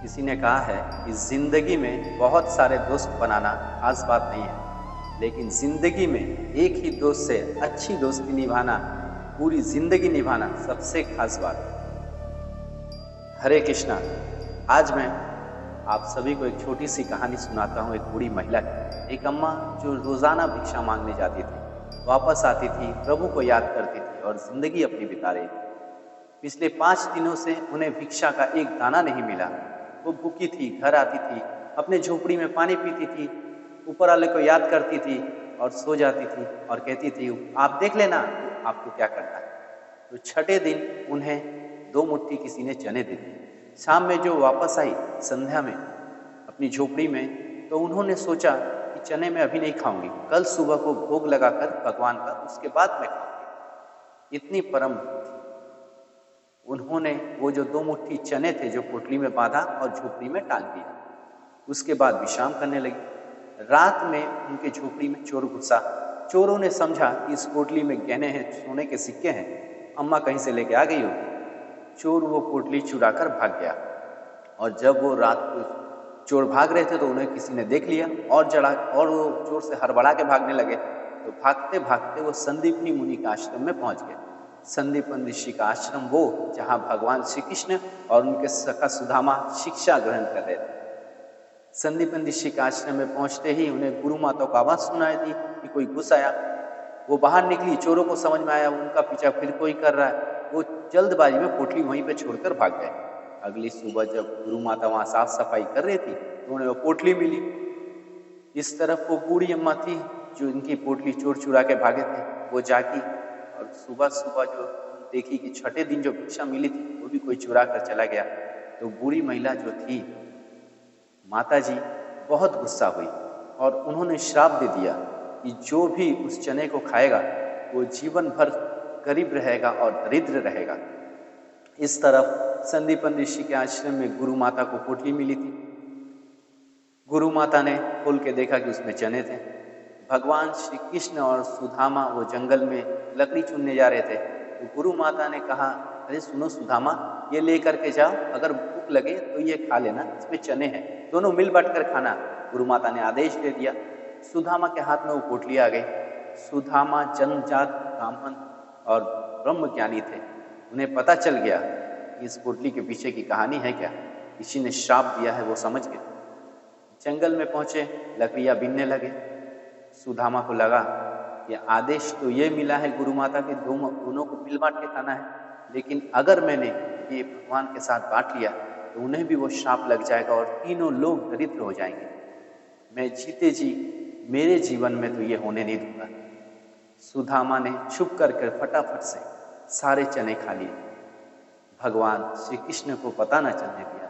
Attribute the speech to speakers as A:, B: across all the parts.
A: किसी ने कहा है कि जिंदगी में बहुत सारे दोस्त बनाना खास बात नहीं है, लेकिन जिंदगी में एक ही दोस्त से अच्छी दोस्ती निभाना, पूरी जिंदगी निभाना सबसे खास बात है। हरे कृष्णा। आज मैं आप सभी को एक छोटी सी कहानी सुनाता हूँ। एक बूढ़ी महिला की, एक अम्मा जो रोजाना भिक्षा मांगने जाती थी, वापस आती थी, प्रभु को याद करती थी और जिंदगी अपनी बिता रही थी। पिछले 5 दिनों से उन्हें भिक्षा का एक दाना नहीं मिला। वो भूखी थी, घर आती थी, अपने झोपड़ी में पानी पीती थी, ऊपर वाले को याद करती थी और सो जाती थी और कहती थी, आप देख लेना आपको क्या करना है। तो छठे दिन उन्हें 2 मुट्ठी किसी ने चने दे दिए। शाम में जो वापस आई संध्या में अपनी झोपड़ी में, तो उन्होंने सोचा कि चने मैं अभी नहीं खाऊंगी, कल सुबह को भोग लगाकर भगवान का, उसके बाद मैं खाऊंगी। इतनी परम उन्होंने वो जो 2 मुट्ठी चने थे जो पोटली में बांधा और झोपड़ी में टांग दिया। उसके बाद विश्राम करने लगी। रात में उनके झोपड़ी में चोर घुसा। चोरों ने समझा कि इस पोटली में गहने हैं, सोने के सिक्के हैं, अम्मा कहीं से लेके आ गई होगी। चोर वो पोटली चुरा कर भाग गया और जब वो रात को चोर भाग रहे थे तो उन्हें किसी ने देख लिया और वो चोर से हड़बड़ा के भागने लगे। तो भागते भागते वो संदीपनी मुनि के आश्रम में पहुंच गए। संदीपन ऋषि का आश्रम वो जहां भगवान श्री कृष्ण और उनके सखा सुदामा शिक्षा ग्रहण कर रहे थे। संदीपन ऋषि के आश्रम में पहुंचते ही उन्हें गुरु माता को आवाज सुनाई दी कि कोई घुस आया। वो बाहर निकली, चोरों को समझ में आया उनका पीछा फिर कोई कर रहा है। वो जल्दबाजी में पोटली वहीं पे छोड़कर भाग गए। अगली सुबह जब गुरु माता वहां साफ सफाई कर रही थी तो उन्हें वो पोटली मिली। इस तरफ वो बूढ़ी अम्मा थी जो इनकी पोटली चोर चुरा के भागे थे। वो जागी और सुबह सुबह जो देखी कि छठे दिन जो भिक्षा मिली थी वो भी कोई चुरा कर चला गया। तो बूढ़ी महिला जो थी माता जी बहुत गुस्सा हुई और उन्होंने श्राप दे दिया कि जो भी उस चने को खाएगा वो जीवन भर गरीब रहेगा और दरिद्र रहेगा। इस तरफ संदीपन ऋषि के आश्रम में गुरु माता को पोटली मिली थी। गुरु माता ने खोल के देखा कि उसमें चने थे। भगवान श्री कृष्ण और सुदामा वो जंगल में लकड़ी चुनने जा रहे थे। तो गुरु माता ने कहा, अरे सुनो सुदामा, ये लेकर के जाओ, अगर भूख लगे तो ये खा लेना, इसमें चने हैं, दोनों मिल बांट कर खाना। गुरु माता ने आदेश दे दिया। सुदामा के हाथ में वो पोटली आ गई। सुदामा जन्मजात ब्राह्मण और ब्रह्म ज्ञानी थे। उन्हें पता चल गया कि इस पोटली के पीछे की कहानी है क्या, किसी ने श्राप दिया है, वो समझ गए। जंगल में पहुंचे, लकड़ियां बीनने लगे। सुदामा को लगा कि आदेश तो ये मिला है गुरु माता के, दोनों को मिल बांट के खाना है, लेकिन अगर मैंने ये भगवान के साथ बांट लिया तो उन्हें भी वो श्राप लग जाएगा और तीनों लोग दरिद्र हो जाएंगे। मैं जीते जी मेरे जीवन में तो ये होने नहीं दूंगा। सुदामा ने छुप करके फटाफट से सारे चने खा लिए। भगवान श्री कृष्ण को पता न चलने दिया।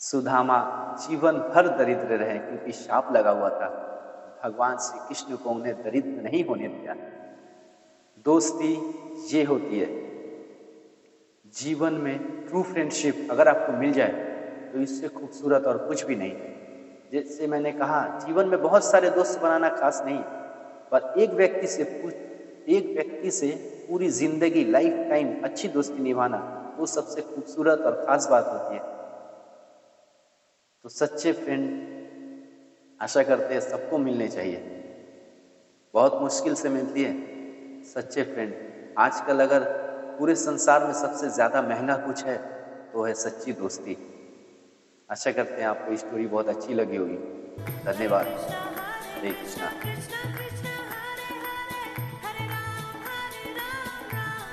A: सुदामा जीवन भर दरिद्र रहे क्योंकि शाप लगा हुआ था। भगवान श्री कृष्ण को उन्हें दरिद्र नहीं होने दिया। दोस्ती ये होती है जीवन में, ट्रू फ्रेंडशिप अगर आपको मिल जाए तो इससे खूबसूरत और कुछ भी नहीं। जैसे मैंने कहा, जीवन में बहुत सारे दोस्त बनाना खास नहीं, पर एक व्यक्ति से पूरी जिंदगी, लाइफ टाइम अच्छी दोस्ती निभाना, वो सबसे खूबसूरत और खास बात होती है। तो सच्चे फ्रेंड आशा करते हैं सबको मिलने चाहिए। बहुत मुश्किल से मिलती है सच्चे फ्रेंड। आजकल अगर पूरे संसार में सबसे ज्यादा महंगा कुछ है तो है सच्ची दोस्ती। आशा करते हैं आपको स्टोरी बहुत अच्छी लगी होगी। धन्यवाद। हरे कृष्णा।